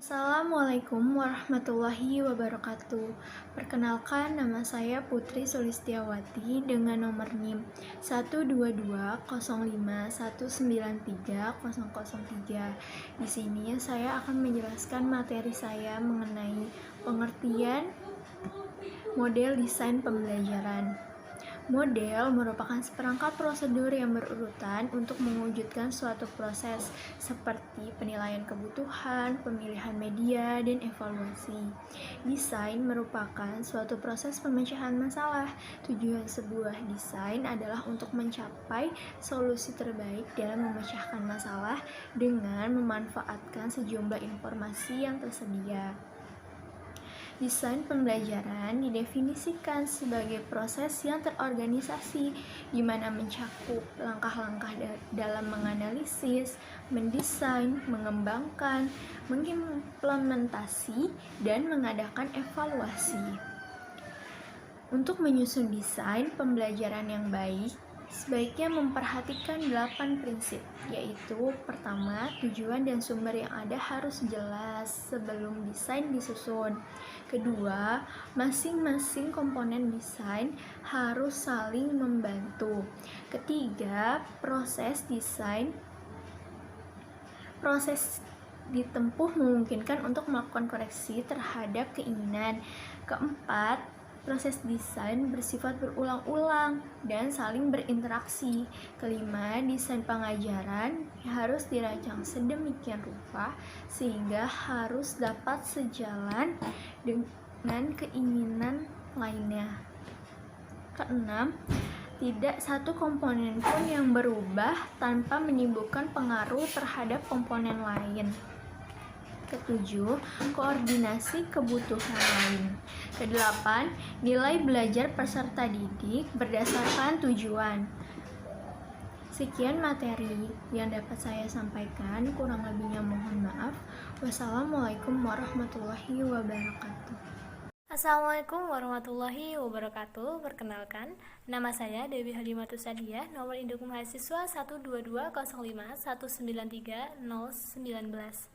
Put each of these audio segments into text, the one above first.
Assalamualaikum warahmatullahi wabarakatuh. Perkenalkan, nama saya Putri Sulistiawati dengan nomor NIM 12205193003. Di sini saya akan menjelaskan materi saya mengenai pengertian model desain pembelajaran. Model merupakan seperangkat prosedur yang berurutan untuk mewujudkan suatu proses seperti penilaian kebutuhan, pemilihan media, dan evaluasi. Desain merupakan suatu proses pemecahan masalah. Tujuan sebuah desain adalah untuk mencapai solusi terbaik dalam memecahkan masalah dengan memanfaatkan sejumlah informasi yang tersedia. Desain pembelajaran didefinisikan sebagai proses yang terorganisasi di mana mencakup langkah-langkah dalam menganalisis, mendesain, mengembangkan, mengimplementasi, dan mengadakan evaluasi. Untuk menyusun desain pembelajaran yang baik, sebaiknya memperhatikan 8 prinsip, yaitu pertama, tujuan dan sumber yang ada harus jelas sebelum desain disusun. Kedua, masing-masing komponen desain harus saling membantu. Ketiga, proses ditempuh memungkinkan untuk melakukan koreksi terhadap keinginan. Keempat, proses desain bersifat berulang-ulang dan saling berinteraksi. Kelima, desain pengajaran harus dirancang sedemikian rupa sehingga harus dapat sejalan dengan keinginan lainnya. Keenam, tidak satu komponen pun yang berubah tanpa menimbulkan pengaruh terhadap komponen lain. Ketujuh, koordinasi kebutuhan lain. Kedelapan, nilai belajar peserta didik berdasarkan tujuan. Sekian materi yang dapat saya sampaikan, kurang lebihnya mohon maaf. Wassalamualaikum warahmatullahi wabarakatuh. Assalamualaikum warahmatullahi wabarakatuh. Perkenalkan, nama saya Dewi Halimatus Sadiah, nomor induk mahasiswa 12205193019.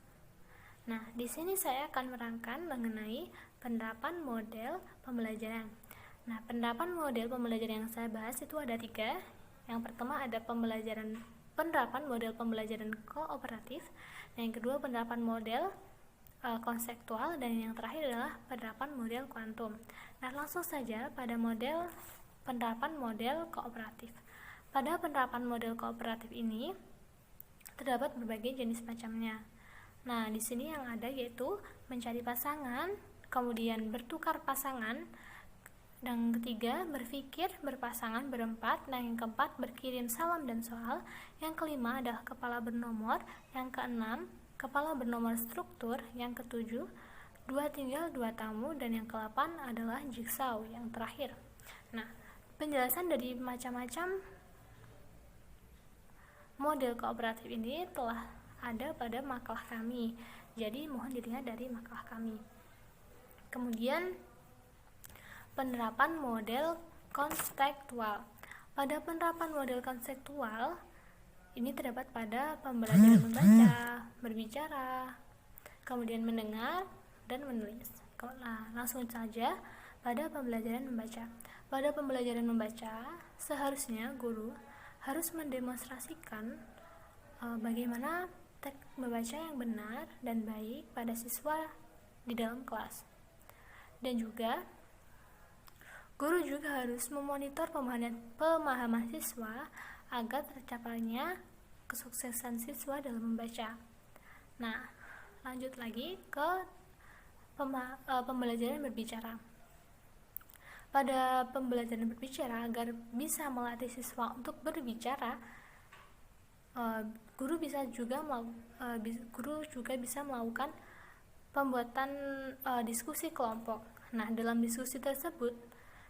Nah, di sini saya akan menerangkan mengenai penerapan model pembelajaran. Nah, penerapan model pembelajaran yang saya bahas itu ada 3. Yang pertama ada penerapan model pembelajaran kooperatif. Yang kedua penerapan model konseptual, dan yang terakhir adalah penerapan model kuantum. Nah, langsung saja pada penerapan model kooperatif. Pada penerapan model kooperatif ini terdapat berbagai jenis macamnya. Nah, di sini yang ada yaitu mencari pasangan, kemudian bertukar pasangan, dan ketiga berpikir berpasangan berempat, dan yang keempat berkirim salam dan soal, yang kelima adalah kepala bernomor, yang keenam kepala bernomor struktur, yang ketujuh dua tinggal dua tamu, dan yang ke-8 adalah jigsaw yang terakhir. Nah, penjelasan dari macam-macam model kooperatif ini telah ada pada makalah kami, jadi mohon dilihat dari makalah kami. Kemudian penerapan model konseptual. Pada penerapan model konseptual ini terdapat pada pembelajaran membaca, berbicara, kemudian mendengar, dan menulis. Nah, langsung saja pada pembelajaran membaca. Pada pembelajaran membaca, seharusnya guru harus mendemonstrasikan bagaimana teknik membaca yang benar dan baik pada siswa di dalam kelas. Dan juga guru juga harus memonitor pemahaman siswa agar tercapainya kesuksesan siswa dalam membaca. Nah, lanjut lagi ke pembelajaran berbicara. Pada pembelajaran berbicara, agar bisa melatih siswa untuk berbicara, guru juga bisa melakukan pembuatan diskusi kelompok. Nah, dalam diskusi tersebut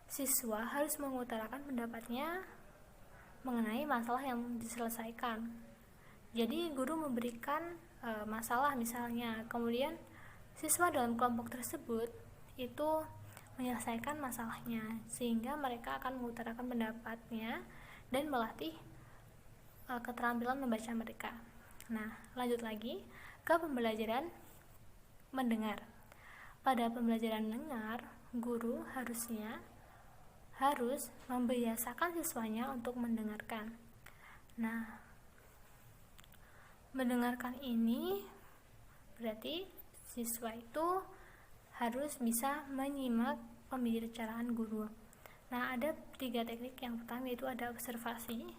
siswa harus mengutarakan pendapatnya mengenai masalah yang diselesaikan. Jadi guru memberikan masalah misalnya, kemudian siswa dalam kelompok tersebut itu menyelesaikan masalahnya, sehingga mereka akan mengutarakan pendapatnya dan melatih keterampilan membaca mereka. Nah, lanjut lagi ke pembelajaran mendengar. Pada pembelajaran mendengar, guru harus membiasakan siswanya untuk mendengarkan. Nah, mendengarkan ini berarti siswa itu harus bisa menyimak pembicaraan guru. Nah, ada 3 teknik. Yang pertama yaitu ada observasi.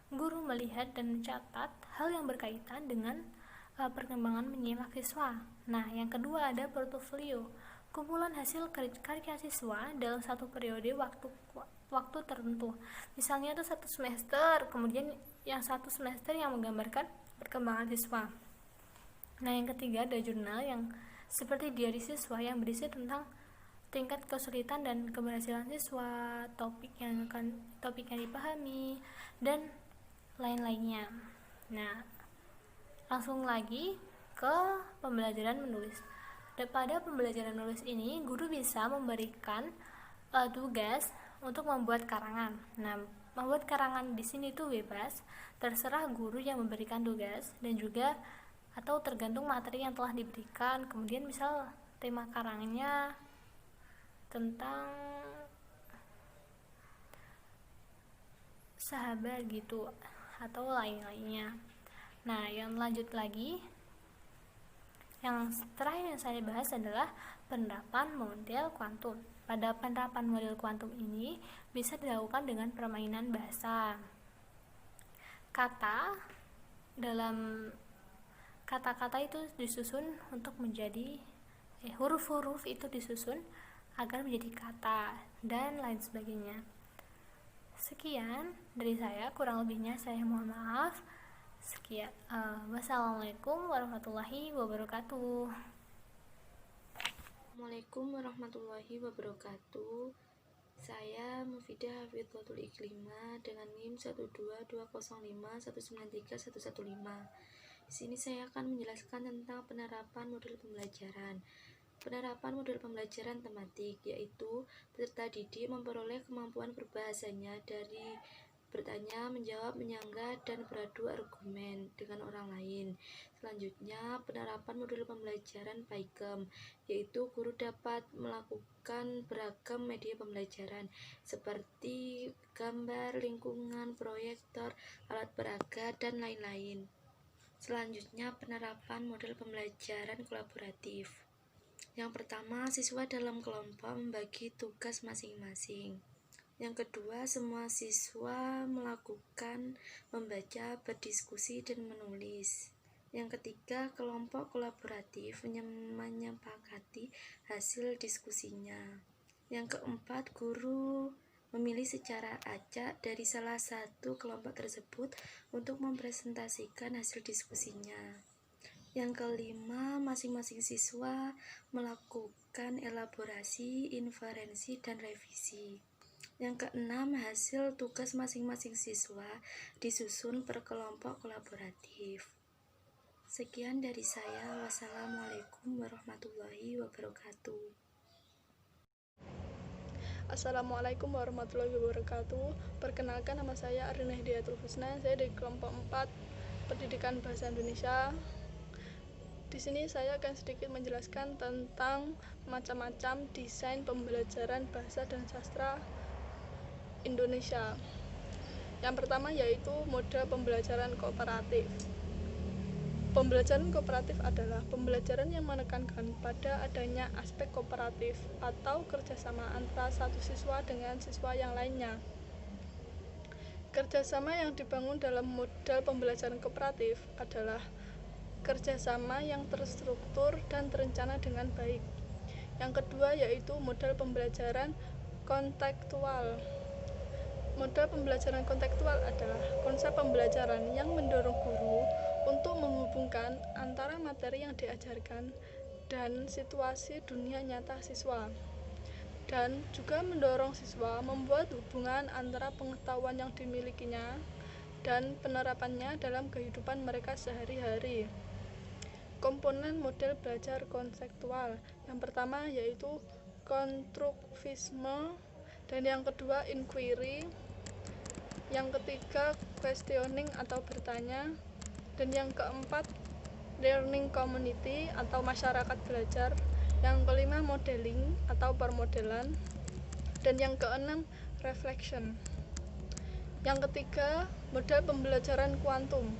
Guru melihat dan mencatat hal yang berkaitan dengan perkembangan menyimak siswa. Nah, yang kedua ada portofolio. Kumpulan hasil karya siswa dalam satu periode waktu tertentu. Misalnya itu 1 semester, kemudian yang 1 semester yang menggambarkan perkembangan siswa. Nah, yang ketiga ada jurnal yang seperti diari siswa yang berisi tentang tingkat kesulitan dan keberhasilan siswa, topik yang dipahami, dan lain-lainnya. Nah, langsung lagi ke pembelajaran menulis. Pada pembelajaran menulis ini, guru bisa memberikan tugas untuk membuat karangan. Nah, membuat karangan di sini itu bebas, terserah guru yang memberikan tugas dan juga atau tergantung materi yang telah diberikan. Kemudian misal tema karangannya tentang sahabat gitu atau lain-lainnya. Nah, yang lanjut lagi, yang terakhir yang saya bahas adalah penerapan model kuantum. Pada penerapan model kuantum ini bisa dilakukan dengan permainan bahasa. Kata-kata itu disusun untuk menjadi huruf-huruf itu disusun agar menjadi kata dan lain sebagainya. Sekian dari saya, kurang lebihnya saya mohon maaf. Sekian. Wassalamualaikum warahmatullahi wabarakatuh. Assalamualaikum warahmatullahi wabarakatuh. Saya Mufidah Hafidhatul Iklima dengan NIM 12205193115. Di sini saya akan menjelaskan tentang penerapan model pembelajaran. Penerapan model pembelajaran tematik, yaitu peserta didik memperoleh kemampuan berbahasanya dari bertanya, menjawab, menyanggah, dan beradu argumen dengan orang lain. Selanjutnya, penerapan model pembelajaran PAIKEM, yaitu guru dapat melakukan beragam media pembelajaran seperti gambar, lingkungan, proyektor, alat peraga, dan lain-lain. Selanjutnya, penerapan model pembelajaran kolaboratif. Yang pertama, siswa dalam kelompok membagi tugas masing-masing. Yang kedua, semua siswa melakukan membaca, berdiskusi, dan menulis. Yang ketiga, kelompok kolaboratif menyepakati hasil diskusinya. Yang keempat, guru memilih secara acak dari salah satu kelompok tersebut untuk mempresentasikan hasil diskusinya. Yang kelima, masing-masing siswa melakukan elaborasi, inferensi, dan revisi. Yang keenam, hasil tugas masing-masing siswa disusun per kelompok kolaboratif. Sekian dari saya. Wassalamualaikum warahmatullahi wabarakatuh. Assalamualaikum warahmatullahi wabarakatuh. Perkenalkan, nama saya Arina Hidayatul Husna. Saya dari kelompok 4 Pendidikan Bahasa Indonesia. Di sini saya akan sedikit menjelaskan tentang macam-macam desain pembelajaran bahasa dan sastra Indonesia. Yang pertama yaitu model pembelajaran kooperatif. Pembelajaran kooperatif adalah pembelajaran yang menekankan pada adanya aspek kooperatif atau kerjasama antara satu siswa dengan siswa yang lainnya. Kerjasama yang dibangun dalam model pembelajaran kooperatif adalah kerjasama yang terstruktur dan terencana dengan baik. Yang kedua yaitu model pembelajaran kontekstual. Model pembelajaran kontekstual adalah konsep pembelajaran yang mendorong guru untuk menghubungkan antara materi yang diajarkan dan situasi dunia nyata siswa, dan juga mendorong siswa membuat hubungan antara pengetahuan yang dimilikinya dan penerapannya dalam kehidupan mereka sehari-hari. Komponen model belajar konseptual yang pertama yaitu konstruktivisme, dan yang kedua inquiry, yang ketiga questioning atau bertanya, dan yang keempat learning community atau masyarakat belajar, yang kelima modeling atau permodelan, dan yang keenam reflection. Yang ketiga, model pembelajaran kuantum.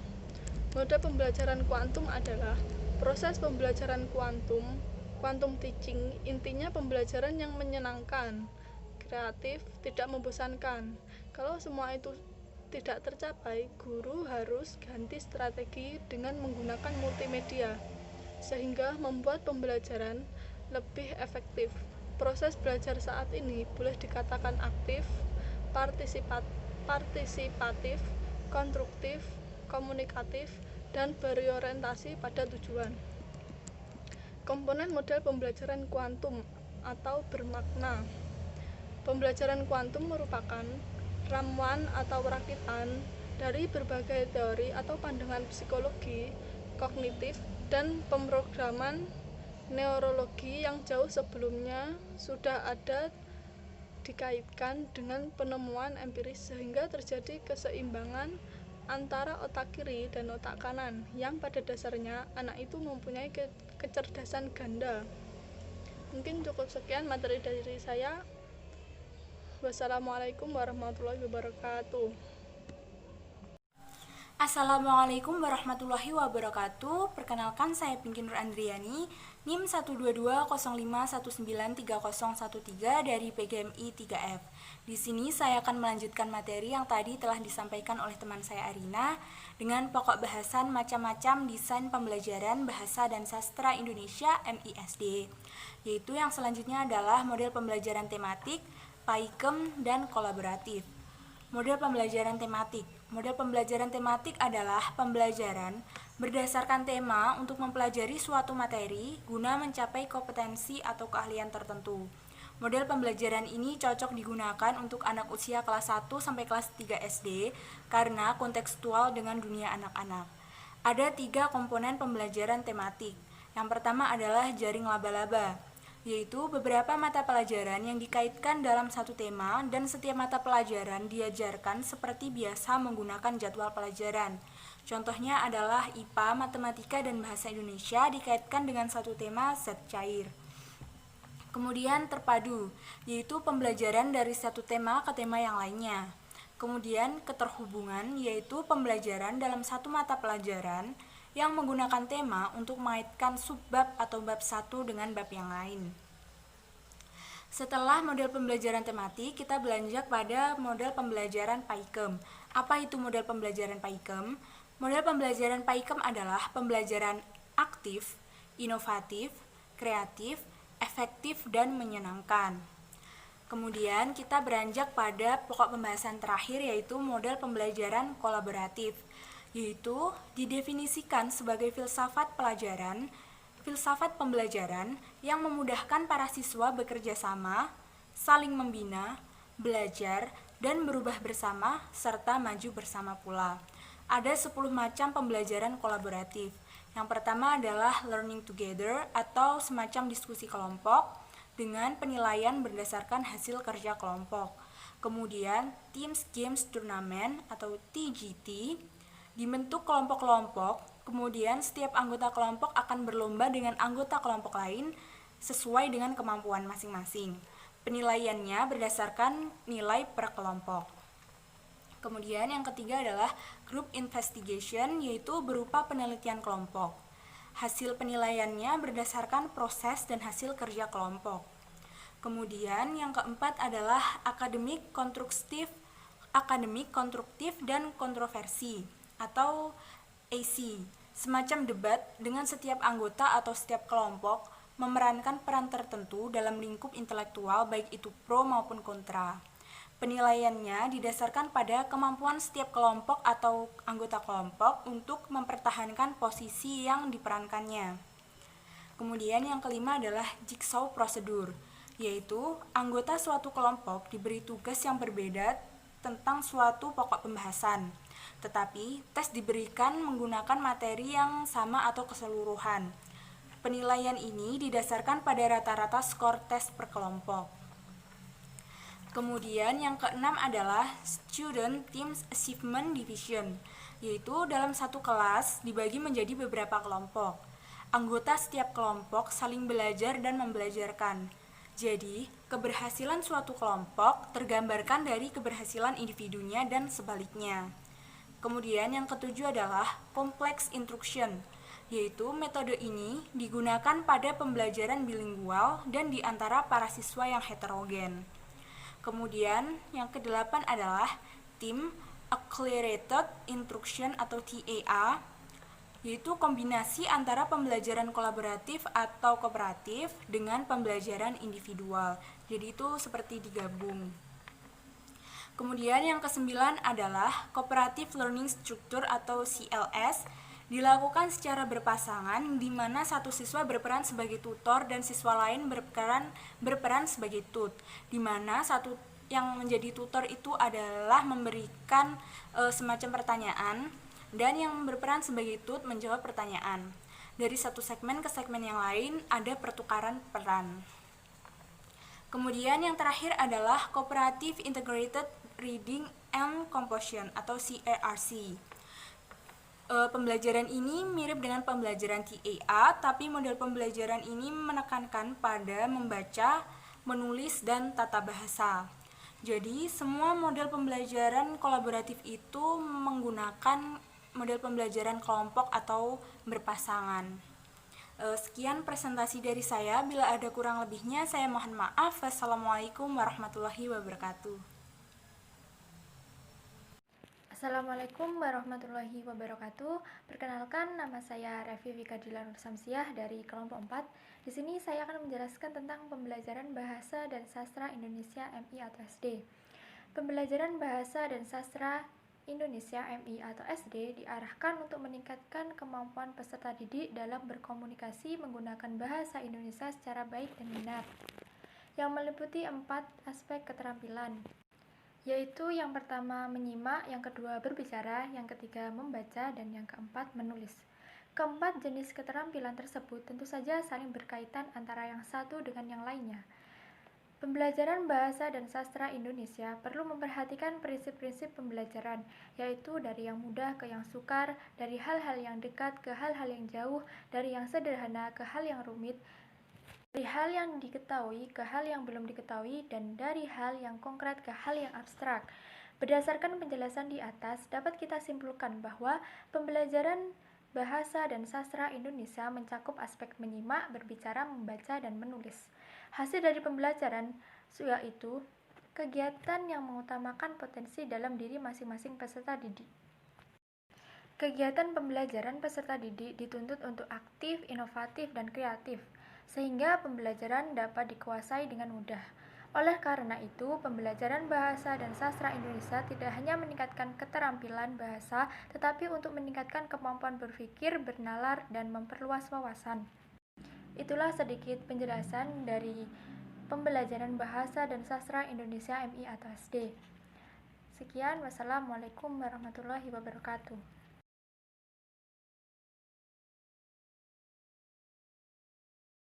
Model pembelajaran kuantum adalah proses pembelajaran quantum teaching. Intinya pembelajaran yang menyenangkan, kreatif, tidak membosankan. Kalau semua itu tidak tercapai, guru harus ganti strategi dengan menggunakan multimedia, sehingga membuat pembelajaran lebih efektif. Proses belajar saat ini boleh dikatakan aktif, partisipatif, konstruktif, komunikatif, dan berorientasi pada tujuan. Komponen model pembelajaran kuantum atau bermakna. Pembelajaran kuantum merupakan ramuan atau rakitan dari berbagai teori atau pandangan psikologi, kognitif, dan pemrograman neurologi yang jauh sebelumnya sudah ada dikaitkan dengan penemuan empiris, sehingga terjadi keseimbangan antara otak kiri dan otak kanan, yang pada dasarnya anak itu mempunyai kecerdasan ganda. Mungkin cukup sekian materi dari saya. Wassalamualaikum warahmatullahi wabarakatuh. Assalamualaikum warahmatullahi wabarakatuh. Perkenalkan, saya Pinky Nur Andriani, NIM 12205193013 dari PGMI 3F. Di sini saya akan melanjutkan materi yang tadi telah disampaikan oleh teman saya Arina dengan pokok bahasan macam-macam desain pembelajaran bahasa dan sastra Indonesia MISD, yaitu yang selanjutnya adalah model pembelajaran tematik, paikem, dan kolaboratif. Model pembelajaran tematik. Model pembelajaran tematik adalah pembelajaran berdasarkan tema untuk mempelajari suatu materi guna mencapai kompetensi atau keahlian tertentu. Model pembelajaran ini cocok digunakan untuk anak usia kelas 1 sampai kelas 3 SD karena kontekstual dengan dunia anak-anak. Ada 3 komponen pembelajaran tematik. Yang pertama adalah jaring laba-laba, yaitu beberapa mata pelajaran yang dikaitkan dalam satu tema dan setiap mata pelajaran diajarkan seperti biasa menggunakan jadwal pelajaran. Contohnya adalah IPA, Matematika, dan Bahasa Indonesia dikaitkan dengan satu tema zat cair. Kemudian terpadu, yaitu pembelajaran dari satu tema ke tema yang lainnya. Kemudian keterhubungan, yaitu pembelajaran dalam satu mata pelajaran yang menggunakan tema untuk mengaitkan subbab atau bab satu dengan bab yang lain. Setelah model pembelajaran tematik, kita beranjak pada model pembelajaran paikem. Apa itu model pembelajaran paikem? Model pembelajaran paikem adalah pembelajaran aktif, inovatif, kreatif, efektif, dan menyenangkan. Kemudian kita beranjak pada pokok pembahasan terakhir, yaitu model pembelajaran kolaboratif, yaitu didefinisikan sebagai filsafat pembelajaran yang memudahkan para siswa bekerja sama, saling membina, belajar, dan berubah bersama, serta maju bersama pula. Ada 10 macam pembelajaran kolaboratif. Yang pertama adalah learning together atau semacam diskusi kelompok dengan penilaian berdasarkan hasil kerja kelompok. Kemudian Teams Games Tournament atau TGT, dibentuk kelompok-kelompok, kemudian setiap anggota kelompok akan berlomba dengan anggota kelompok lain sesuai dengan kemampuan masing-masing. Penilaiannya berdasarkan nilai per kelompok. Kemudian yang ketiga adalah group investigation, yaitu berupa penelitian kelompok. Hasil penilaiannya berdasarkan proses dan hasil kerja kelompok. Kemudian yang keempat adalah akademik konstruktif dan kontroversi atau AC, semacam debat dengan setiap anggota atau setiap kelompok memerankan peran tertentu dalam lingkup intelektual, baik itu pro maupun kontra. Penilaiannya didasarkan pada kemampuan setiap kelompok atau anggota kelompok untuk mempertahankan posisi yang diperankannya. Kemudian yang kelima adalah jigsaw prosedur, yaitu anggota suatu kelompok diberi tugas yang berbeda tentang suatu pokok pembahasan, tetapi tes diberikan menggunakan materi yang sama atau keseluruhan. Penilaian ini didasarkan pada rata-rata skor tes per kelompok. Kemudian yang keenam adalah Student Teams Achievement Division. yaitu dalam satu kelas dibagi menjadi beberapa kelompok. Anggota setiap kelompok saling belajar dan membelajarkan. Jadi, keberhasilan suatu kelompok tergambarkan dari keberhasilan individunya dan sebaliknya. Kemudian yang ketujuh adalah complex instruction, yaitu metode ini digunakan pada pembelajaran bilingual dan di antara para siswa yang heterogen. Kemudian yang kedelapan adalah Team Accelerated Instruction atau TAA, yaitu kombinasi antara pembelajaran kolaboratif atau kooperatif dengan pembelajaran individual. Jadi itu seperti digabung. Kemudian yang kesembilan adalah Cooperative Learning Structure atau CLS, dilakukan secara berpasangan di mana satu siswa berperan sebagai tutor dan siswa lain berperan sebagai tut, di mana satu yang menjadi tutor itu adalah memberikan semacam pertanyaan dan yang berperan sebagai tut menjawab pertanyaan. Dari satu segmen ke segmen yang lain ada pertukaran peran. Kemudian yang terakhir adalah Cooperative Integrated Reading and Composition atau CARC. Pembelajaran ini mirip dengan pembelajaran TAA, tapi model pembelajaran ini menekankan pada membaca, menulis, dan tata bahasa. Jadi, semua model pembelajaran kolaboratif itu menggunakan model pembelajaran kelompok atau berpasangan. Sekian presentasi dari saya. Bila ada kurang lebihnya, saya mohon maaf. Wassalamualaikum warahmatullahi wabarakatuh. Assalamualaikum warahmatullahi wabarakatuh. Perkenalkan, nama saya Revi Vikadila Nur Samsiah dari kelompok 4. Di sini saya akan menjelaskan tentang pembelajaran Bahasa dan Sastra Indonesia MI atau SD. Pembelajaran Bahasa dan Sastra Indonesia MI atau SD diarahkan untuk meningkatkan kemampuan peserta didik dalam berkomunikasi menggunakan bahasa Indonesia secara baik dan benar, yang meliputi 4 aspek keterampilan, yaitu yang pertama menyimak, yang kedua berbicara, yang ketiga membaca, dan yang keempat menulis. Keempat jenis keterampilan tersebut tentu saja saling berkaitan antara yang satu dengan yang lainnya. Pembelajaran Bahasa dan Sastra Indonesia perlu memperhatikan prinsip-prinsip pembelajaran, yaitu dari yang mudah ke yang sukar, dari hal-hal yang dekat ke hal-hal yang jauh, dari yang sederhana ke hal yang rumit, dari hal yang diketahui ke hal yang belum diketahui, dan dari hal yang konkret ke hal yang abstrak. Berdasarkan penjelasan di atas, dapat kita simpulkan bahwa pembelajaran Bahasa dan Sastra Indonesia mencakup aspek menyimak, berbicara, membaca, dan menulis. Hasil dari pembelajaran yaitu kegiatan yang mengutamakan potensi dalam diri masing-masing peserta didik. Kegiatan pembelajaran peserta didik dituntut untuk aktif, inovatif, dan kreatif, sehingga pembelajaran dapat dikuasai dengan mudah. Oleh karena itu, pembelajaran Bahasa dan Sastra Indonesia tidak hanya meningkatkan keterampilan bahasa, tetapi untuk meningkatkan kemampuan berpikir, bernalar, dan memperluas wawasan. Itulah sedikit penjelasan dari pembelajaran Bahasa dan Sastra Indonesia MI atau SD. Sekian, wassalamualaikum warahmatullahi wabarakatuh.